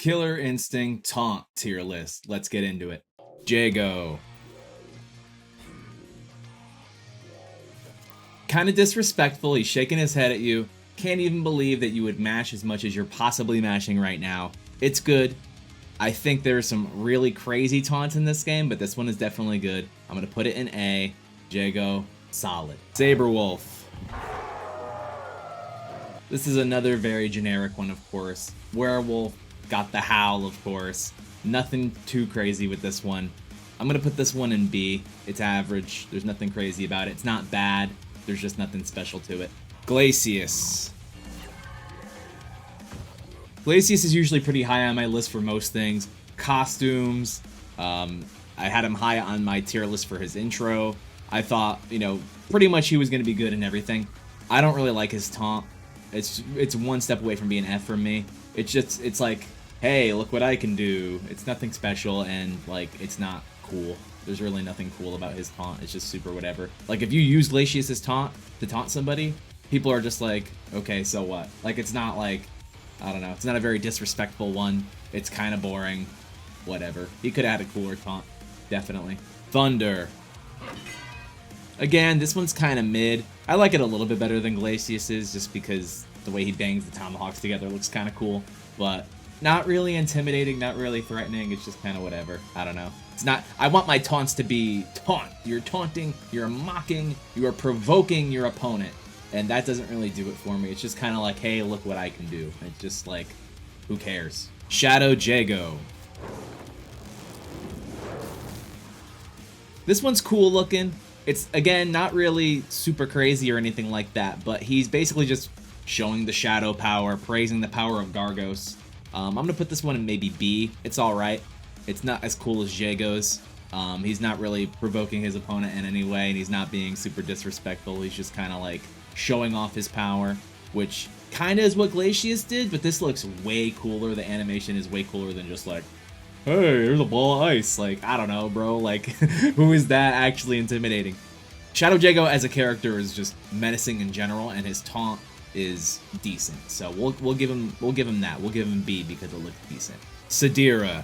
Killer Instinct Taunt tier list. Let's get into it. Jago. Kind of disrespectful. He's shaking his head at you. Can't even believe that you would mash as much as you're possibly mashing right now. It's good. I think there's some really crazy taunts in this game, but this one is definitely good. I'm going to put it in A. Jago, solid. Saberwolf. This is another very generic one, of course. Werewolf, got the howl, of course. Nothing too crazy with this one. I'm going to put this one in B. It's average. There's nothing crazy about it. It's not bad. There's just nothing special to it. Glacius. Glacius is usually pretty high on my list for most things. Costumes. I had him high on my tier list for his intro. I thought, pretty much he was going to be good in everything. I don't really like his taunt. It's one step away from being F for me. It's like, hey, look what I can do. It's nothing special, and like it's not cool. There's really nothing cool about his taunt. It's just super whatever. Like if you use Glacius' taunt to taunt somebody, people are just like, okay, so what? Like it's not like, I don't know, it's not a very disrespectful one. It's kind of boring. Whatever. He could have had a cooler taunt. Definitely. Thunder. Again, this one's kind of mid. I like it a little bit better than Glacius's just because the way he bangs the tomahawks together looks kind of cool. But not really intimidating, not really threatening. It's just kind of whatever. I don't know. It's not. I want my taunts to be taunt. You're taunting, you're mocking, you are provoking your opponent. And that doesn't really do it for me. It's just kind of like, hey, look what I can do. It's just like, who cares? Shadow Jago. This one's cool looking. It's, again, not really super crazy or anything like that, but he's basically just showing the shadow power, praising the power of Gargos. I'm going to put this one in maybe B. It's alright. It's not as cool as Jago's. He's not really provoking his opponent in any way, and he's not being super disrespectful. He's just kind of like showing off his power, which kind of is what Glacius did, but this looks way cooler. The animation is way cooler than just like, hey, here's a ball of ice. Like, I don't know, bro. Like, who is that actually intimidating? Shadow Jago as a character is just menacing in general, and his taunt is decent. So we'll give him that. We'll give him B because it looks decent. Sadira.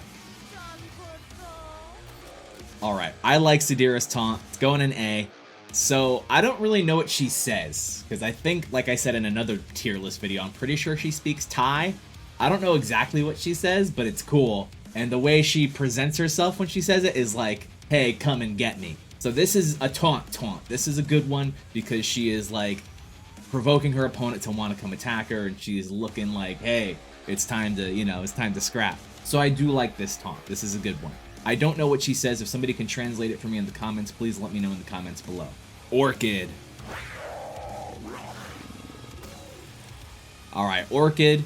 All right, I like Sadira's taunt. It's going in A. So I don't really know what she says because I think, like I said in another tier list video, I'm pretty sure she speaks Thai. I don't know exactly what she says, but it's cool. And the way she presents herself when she says it is like, hey, come and get me. So this is a taunt. This is a good one because she is like provoking her opponent to want to come attack her, and she's looking like, hey, it's time to, it's time to scrap. So I do like this taunt. This is a good one. I don't know what she says. If somebody can translate it for me in the comments, please let me know in the comments below. Orchid. All right, Orchid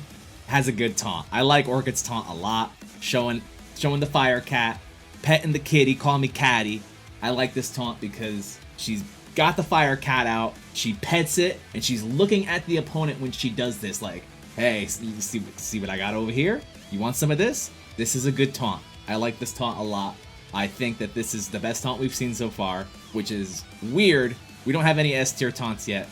has a good taunt. I like Orchid's taunt a lot. Showing the fire cat, petting the kitty, call me catty. I like this taunt because she's got the fire cat out, she pets it, and she's looking at the opponent when she does this like, hey, see what I got over here? You want some of this? This is a good taunt. I like this taunt a lot. I think that this is the best taunt we've seen so far, which is weird. We don't have any S tier taunts yet.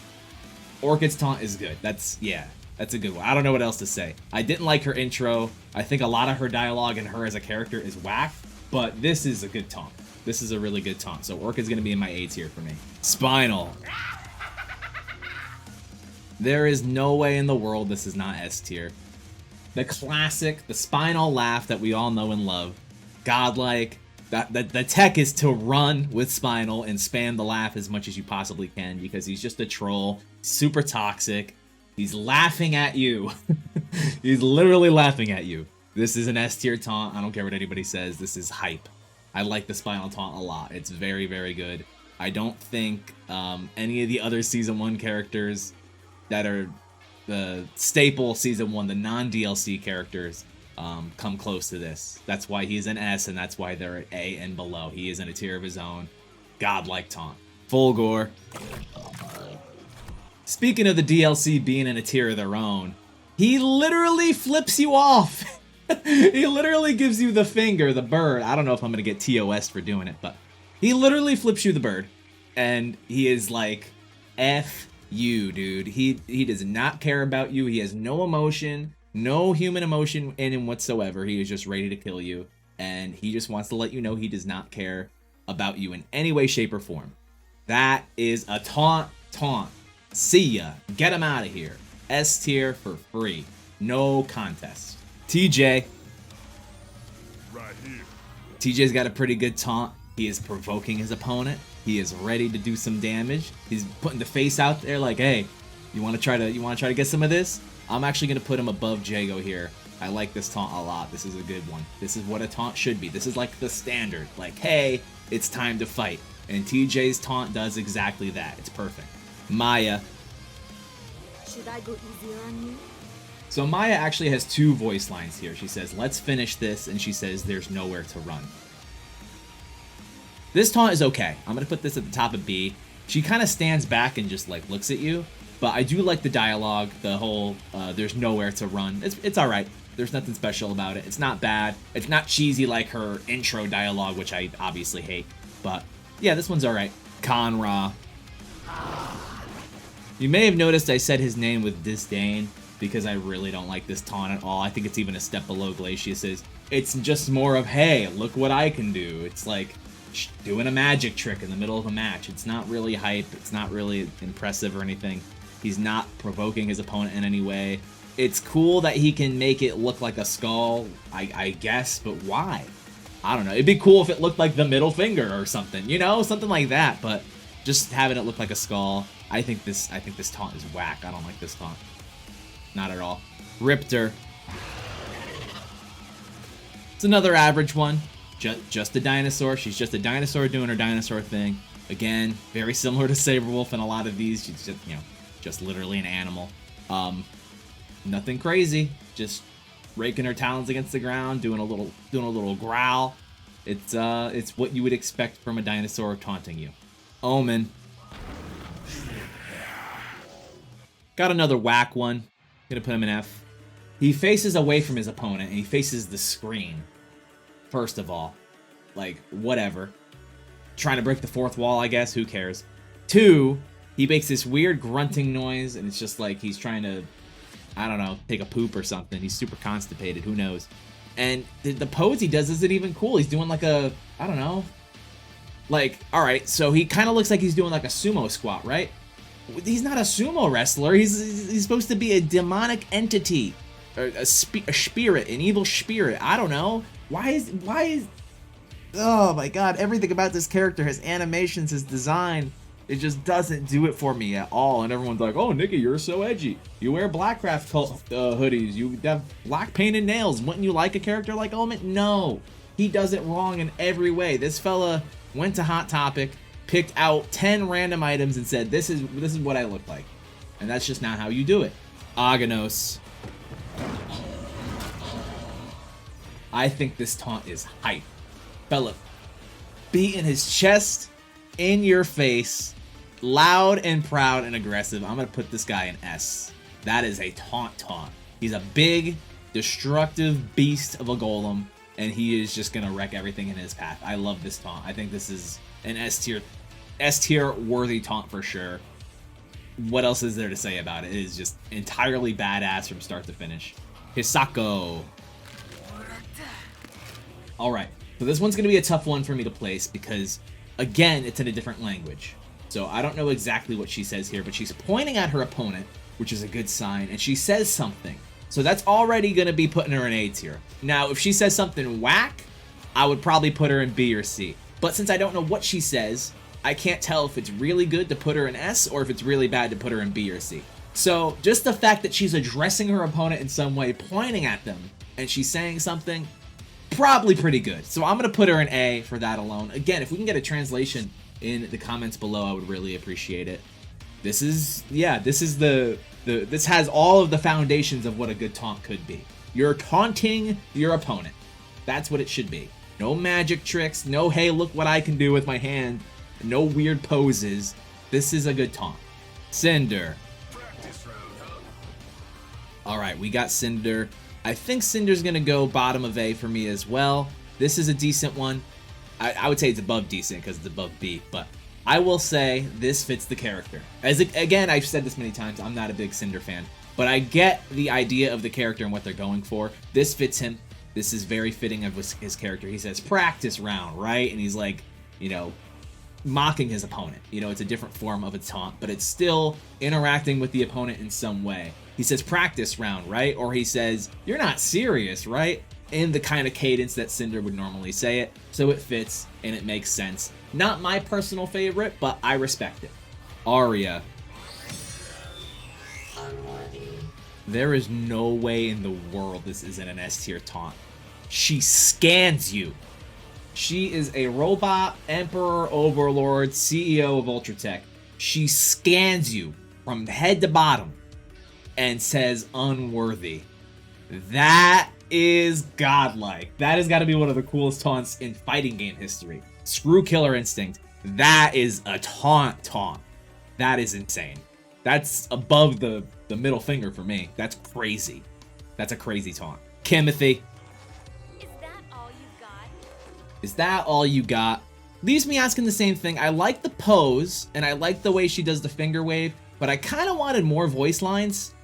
Orchid's taunt is good. That's a good one. I don't know what else to say. I didn't like her intro. I think a lot of her dialogue and her as a character is whack, but this is a good taunt. This is a really good taunt. So Orchid's going to be in my A tier for me. Spinal. There is no way in the world this is not S tier. The classic, the Spinal laugh that we all know and love. Godlike. The tech is to run with Spinal and spam the laugh as much as you possibly can because he's just a troll, super toxic. He's laughing at you. He's literally laughing at you. This is an S tier taunt. I don't care what anybody says. This is hype. I like the Spinal taunt a lot. It's very, very good. I don't think any of the other Season 1 characters that are the staple Season 1, the non-DLC characters, come close to this. That's why he's an S, and that's why they're at A and below. He is in a tier of his own. Godlike taunt. Fulgor. Speaking of the DLC being in a tier of their own, he literally flips you off. He literally gives you the finger, the bird. I don't know if I'm going to get TOS for doing it, but he literally flips you the bird. And he is like, F you, dude. He does not care about you. He has no emotion. No human emotion in him whatsoever. He is just ready to kill you. And he just wants to let you know he does not care about you in any way, shape, or form. That is a taunt. See ya. Get him out of here. S tier for free. No contest. TJ. Right here. TJ's got a pretty good taunt. He is provoking his opponent. He is ready to do some damage. He's putting the face out there like, hey, you want to try to get some of this? I'm actually going to put him above Jago here. I like this taunt a lot. This is a good one. This is what a taunt should be. This is like the standard. Like, hey, it's time to fight. And TJ's taunt does exactly that. It's perfect. Maya. Should I go easier on you? So Maya actually has 2 voice lines here. She says, let's finish this, and she says, there's nowhere to run. This taunt is okay. I'm going to put this at the top of B. She kind of stands back and just like looks at you. But I do like the dialogue, the whole there's nowhere to run. It's all right. There's nothing special about it. It's not bad. It's not cheesy like her intro dialogue, which I obviously hate. But yeah, this one's all right. Conra. You may have noticed I said his name with disdain because I really don't like this taunt at all. I think it's even a step below Glacius's. It's just more of, hey, look what I can do. It's like doing a magic trick in the middle of a match. It's not really hype. It's not really impressive or anything. He's not provoking his opponent in any way. It's cool that he can make it look like a skull, I guess, but why? I don't know. It'd be cool if it looked like the middle finger or something, you know, something like that. But just having it look like a skull, I think this taunt is whack. I don't like this taunt, not at all. Riptor. It's another average one. Just a dinosaur. She's just a dinosaur doing her dinosaur thing. Again, very similar to Saberwolf in a lot of these. She's just, you know, just literally an animal. Nothing crazy. Just raking her talons against the ground, doing a little growl. It's what you would expect from a dinosaur taunting you. Omen. Got another whack one. Gonna put him in F. He faces away from his opponent and he faces the screen. First of all, like, whatever. Trying to break the 4th wall, I guess. Who cares? 2, he makes this weird grunting noise, and it's just like he's trying to, I don't know, take a poop or something. He's super constipated. Who knows? And the pose he does isn't even cool. He's doing like a, I don't know. Like, all right, so he kind of looks like he's doing like a sumo squat, right? He's not a sumo wrestler. He's supposed to be a demonic entity. Or a spirit, an evil spirit. I don't know. Why is oh my god, everything about this character, his animations, his design, it just doesn't do it for me at all. And everyone's like, oh, Nikki, you're so edgy. You wear Blackcraft hoodies. You have black painted nails. Wouldn't you like a character like Omen? No. He does it wrong in every way. This fella went to Hot Topic, picked out 10 random items and said, this is what I look like. And that's just not how you do it. Aganos. I think this taunt is hype. Fella beating his chest in your face, loud and proud and aggressive. I'm going to put this guy in S. That is a taunt. He's a big, destructive beast of a golem, and he is just going to wreck everything in his path. I love this taunt. I think this is an S tier worthy taunt for sure. What else is there to say about it? It is just entirely badass from start to finish. Hisako. Alright, so this one's going to be a tough one for me to place because, again, it's in a different language. So I don't know exactly what she says here, but she's pointing at her opponent, which is a good sign, and she says something. So that's already going to be putting her in A tier. Now, if she says something whack, I would probably put her in B or C. But since I don't know what she says, I can't tell if it's really good to put her in S or if it's really bad to put her in B or C. So just the fact that she's addressing her opponent in some way, pointing at them, and she's saying something, probably pretty good. So I'm going to put her in A for that alone. Again, if we can get a translation in the comments below, I would really appreciate it. This is, yeah, this has all of the foundations of what a good taunt could be. You're taunting your opponent. That's what it should be. No magic tricks, no, hey, look what I can do with my hand, no weird poses. This is a good taunt. Cinder. Alright, we got Cinder. I think Cinder's going to go bottom of A for me as well. This is a decent one. I would say it's above decent because it's above B, but I will say this fits the character. Again, I've said this many times, I'm not a big Cinder fan. But I get the idea of the character and what they're going for. This fits him. This is very fitting of his character. He says, practice round, right? And he's like, you know, mocking his opponent. You know, it's a different form of a taunt, but it's still interacting with the opponent in some way. He says, practice round, right? Or he says, you're not serious, right? In the kind of cadence that Cinder would normally say it. So it fits and it makes sense. Not my personal favorite, but I respect it. Arya. There is no way in the world this isn't an S tier taunt. She scans you. She is a robot, emperor, overlord, CEO of Ultratech. She scans you from head to bottom and says unworthy. That is godlike. That has got to be one of the coolest taunts in fighting game history. Screw Killer Instinct. That is a taunt. That is insane. That's above the middle finger for me. That's crazy. That's a crazy taunt. Kimothy. Is that all you got? Is that all you got? Leaves me asking the same thing. I like the pose, and I like the way she does the finger wave, but I kind of wanted more voice lines.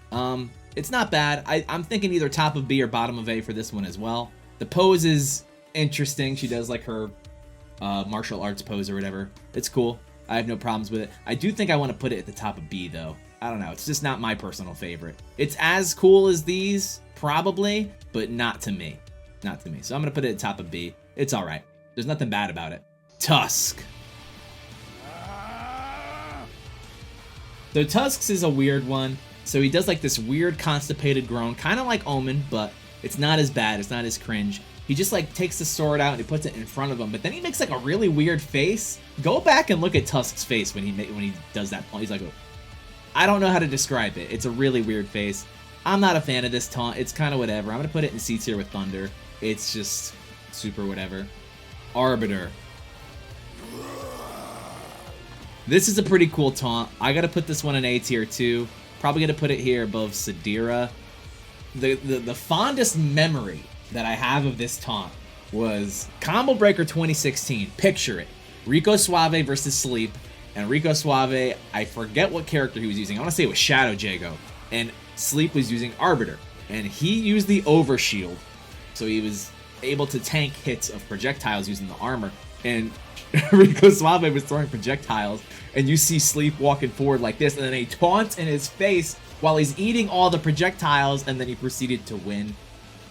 It's not bad. I'm thinking either top of B or bottom of A for this one as well. The pose is interesting. She does like her martial arts pose or whatever. It's cool. I have no problems with it. I do think I want to put it at the top of B though. I don't know. It's just not my personal favorite. It's as cool as these, probably, but not to me. Not to me. So I'm going to put it at top of B. It's all right. There's nothing bad about it. Tusk. So Tusk's is a weird one. So he does like this weird constipated groan, kind of like Omen, but it's not as bad. It's not as cringe. He just like takes the sword out and he puts it in front of him, but then he makes like a really weird face. Go back and look at Tusk's face when he does that. He's like, I don't know how to describe it. It's a really weird face. I'm not a fan of this taunt. It's kind of whatever. I'm gonna put it in C tier with Thunder. It's just super whatever. Arbiter. This is a pretty cool taunt. I gotta put this one in A tier too. Probably gonna put it here above Sadira. The fondest memory that I have of this taunt was Combo Breaker 2016. Picture it. Rico Suave versus Sleep. And Rico Suave, I forget what character he was using. I want to say it was Shadow Jago. And Sleep was using Arbiter. And he used the Overshield. So he was able to tank hits of projectiles using the armor. And Rico Suave was throwing projectiles. And you see Sleep walking forward like this. And then he taunts in his face while he's eating all the projectiles. And then he proceeded to win.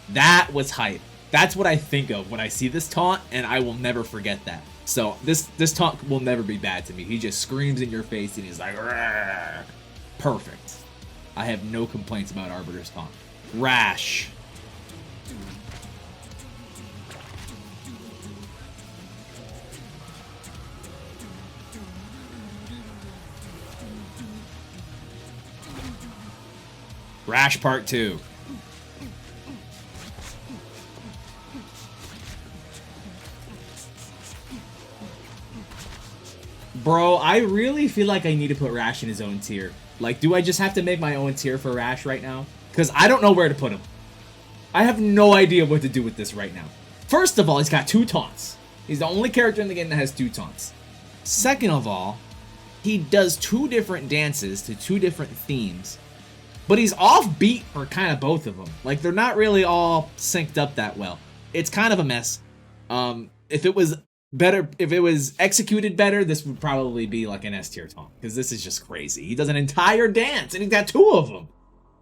That was hype. That's what I think of when I see this taunt. And I will never forget that. So this taunt will never be bad to me. He just screams in your face and he's like, "Rrr." Perfect. I have no complaints about Arbiter's taunt. Rash. Rash Part 2. Bro, I really feel like I need to put Rash in his own tier. Like, do I just have to make my own tier for Rash right now? Because I don't know where to put him. I have no idea what to do with this right now. First of all, he's got 2 taunts. He's the only character in the game that has 2 taunts. Second of all, he does 2 different dances to 2 different themes. But he's offbeat for kind of both of them. Like, they're not really all synced up that well. It's kind of a mess. If it was better, if it was executed better, this would probably be like an S tier taunt. Because this is just crazy. He does an entire dance and he's got 2 of them.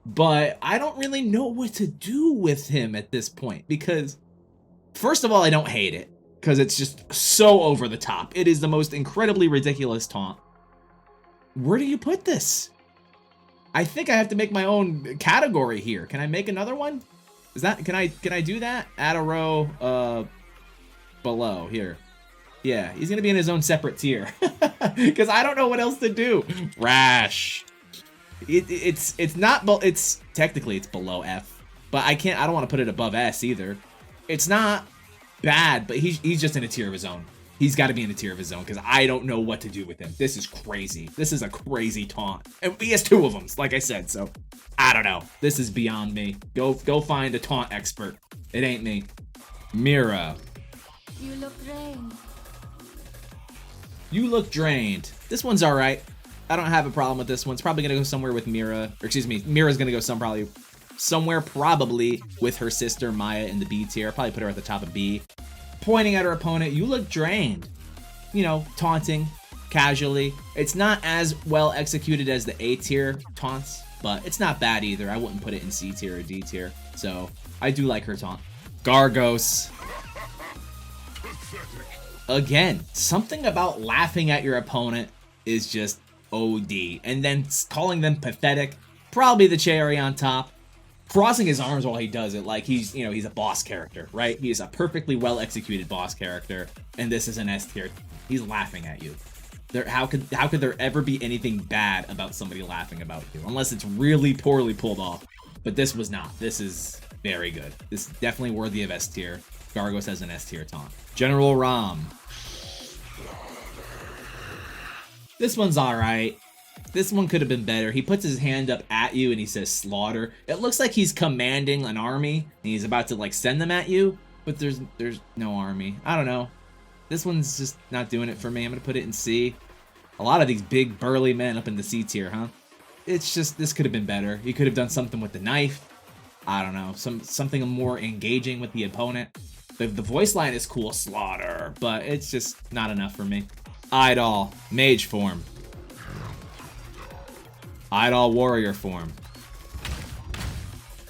But I don't really know what to do with him at this point. Because, first of all, I don't hate it. Because it's just so over the top. It is the most incredibly ridiculous taunt. Where do you put this? I think I have to make my own category here. Can I make another one? Is that, can I do that? Add a row below here. Yeah, he's gonna be in his own separate tier. Because I don't know what else to do. Rash. It's not, it's technically it's below F. But I don't want to put it above S either. It's not bad, but he's just in a tier of his own. He's got to be in a tier of his own because I don't know what to do with him. This is crazy. This is a crazy taunt. And he has 2 of them, like I said, so I don't know. This is beyond me. Go find a taunt expert. It ain't me. Mira. You look drained. You look drained. This one's all right. I don't have a problem with this one. It's probably gonna go somewhere with Mira, or excuse me, Mira's gonna go somewhere probably with her sister Maya in the B tier. I'll probably put her at the top of B. Pointing at her opponent, you look drained. You know, taunting casually. It's not as well executed as the A tier taunts, but it's not bad either. I wouldn't put it in C tier or D tier. So I do like her taunt. Gargos. Again, something about laughing at your opponent is just OD. And then calling them pathetic, probably the cherry on top. Crossing his arms while he does it, like he's, you know, he's a boss character, right? He is a perfectly well executed boss character, and this is an S tier. He's laughing at you. How could there ever be anything bad about somebody laughing about you? Unless it's really poorly pulled off. But this was not. This is very good. This is definitely worthy of S tier. Gargos has an S tier taunt. General Ram. This one's alright. This one could have been better. He puts his hand up at you and he says slaughter. It looks like he's commanding an army and he's about to like send them at you, but there's no army. I don't know. This one's just not doing it for me. I'm gonna put it in C. A lot of these big burly men up in the C tier, huh? It's just, this could have been better. He could have done something with the knife. I don't know, something more engaging with the opponent. The voice line is cool, slaughter, but it's just not enough for me. Idol, mage form. Idol, warrior form.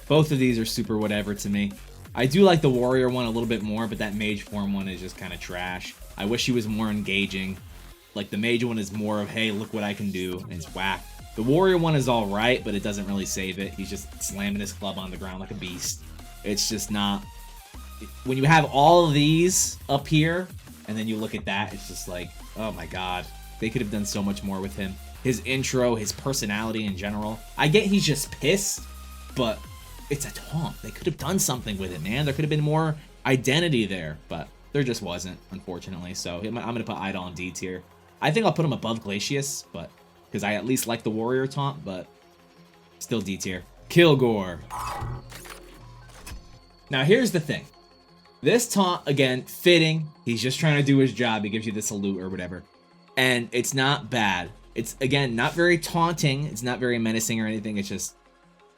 Both of these are super whatever to me. I do like the warrior one a little bit more, but that mage form one is just kind of trash. I wish he was more engaging. Like the mage one is more of, hey, look what I can do, and it's whack. The warrior one is alright, but it doesn't really save it. He's just slamming his club on the ground like a beast. It's just not... When you have all of these up here, and then you look at that, it's just like, oh my god. They could have done so much more with him. His intro, his personality in general. I get he's just pissed, but it's a taunt. They could have done something with it, man. There could have been more identity there, but there just wasn't, unfortunately. So I'm going to put Idol in D tier. I think I'll put him above Glacius, but because I at least like the warrior taunt, but still D tier. Kilgore. Now here's the thing. This taunt, again, fitting. He's just trying to do his job. He gives you the salute or whatever. And it's not bad. It's, again, not very taunting. It's not very menacing or anything. It's just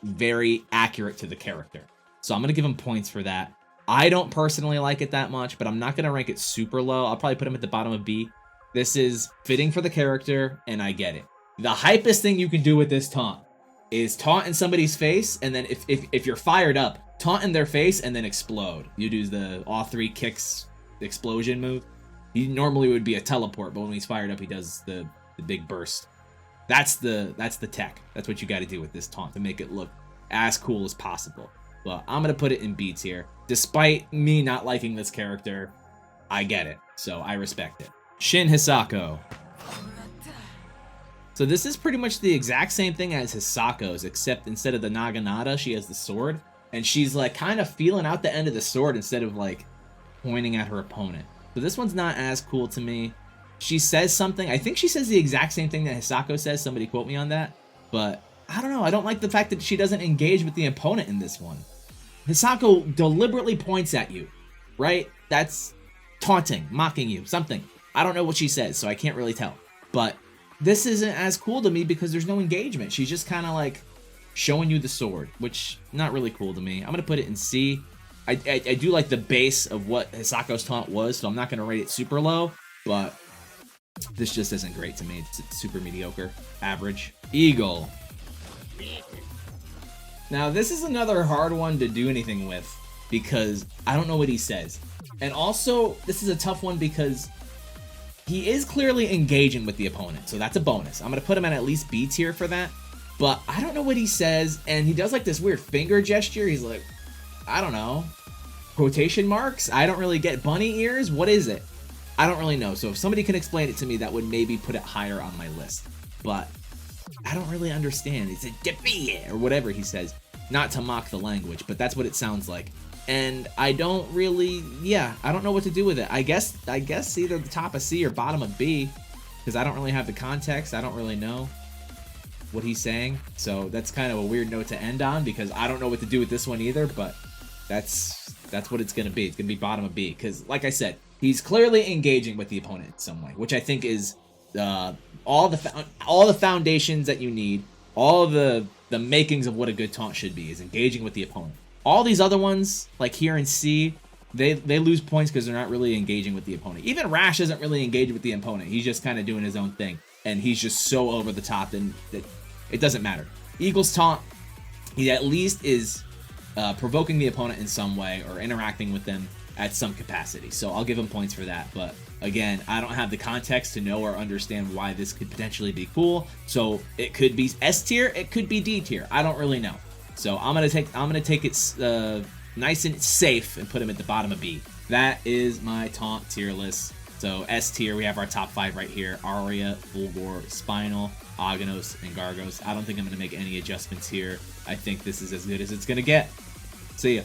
very accurate to the character. So I'm going to give him points for that. I don't personally like it that much, but I'm not going to rank it super low. I'll probably put him at the bottom of B. This is fitting for the character, and I get it. The hypest thing you can do with this taunt is taunt in somebody's face, and then if you're fired up, taunt in their face and then explode. You do the all three kicks explosion move. He normally would be a teleport, but when he's fired up, he does the big burst. That's the tech. That's what you got to do with this taunt to make it look as cool as possible. But I'm gonna put it in B tier. Despite me not liking this character, I get it, so I respect it. Shin Hisako. So this is pretty much the exact same thing as Hisako's, except instead of the Naginata, she has the sword. And she's like kind of feeling out the end of the sword instead of like pointing at her opponent. So this one's not as cool to me. She says something. I think she says the exact same thing that Hisako says. Somebody quote me on that. But I don't know. I don't like the fact that she doesn't engage with the opponent in this one. Hisako deliberately points at you, right? That's taunting, mocking you, something. I don't know what she says, so I can't really tell. But this isn't as cool to me because there's no engagement. She's just kind of like showing you the sword, which not really cool to me. I'm going to put it in C. I do like the base of what Hisako's taunt was, so I'm not going to rate it super low, but this just isn't great to me. It's super mediocre, average. Eagle. Now, this is another hard one to do anything with because I don't know what he says. And also, this is a tough one because he is clearly engaging with the opponent, so that's a bonus. I'm going to put him at least B tier for that. But I don't know what he says, and he does like this weird finger gesture. He's like, I don't know, quotation marks? I don't really get bunny ears. What is it? I don't really know. So if somebody can explain it to me, that would maybe put it higher on my list. But I don't really understand. It's a dippy or whatever he says. Not to mock the language, but that's what it sounds like. And I don't really, I don't know what to do with it. I guess either the top of C or bottom of B, because I don't really have the context. I don't really know what he's saying. So that's kind of a weird note to end on because I don't know what to do with this one either, but that's what it's going to be. It's going to be bottom of B because, like I said, he's clearly engaging with the opponent in some way, which I think is all the foundations that you need, all of the makings of what a good taunt should be is engaging with the opponent. All these other ones, like here in C, they lose points because they're not really engaging with the opponent. Even Rash isn't really engaged with the opponent. He's just kind of doing his own thing, and he's just so over the top that it doesn't matter. Eagle's taunt, he at least is provoking the opponent in some way or interacting with them at some capacity. So I'll give him points for that. But again, I don't have the context to know or understand why this could potentially be cool. So it could be S tier, it could be D tier. I don't really know. So I'm gonna take it nice and safe and put him at the bottom of B. That is my taunt tier list. So S tier, we have our top 5 right here: Aria, Fulgor, Spinal, Aghanos, and Gargos. I don't think I'm gonna make any adjustments here. I think this is as good as it's gonna get. See ya.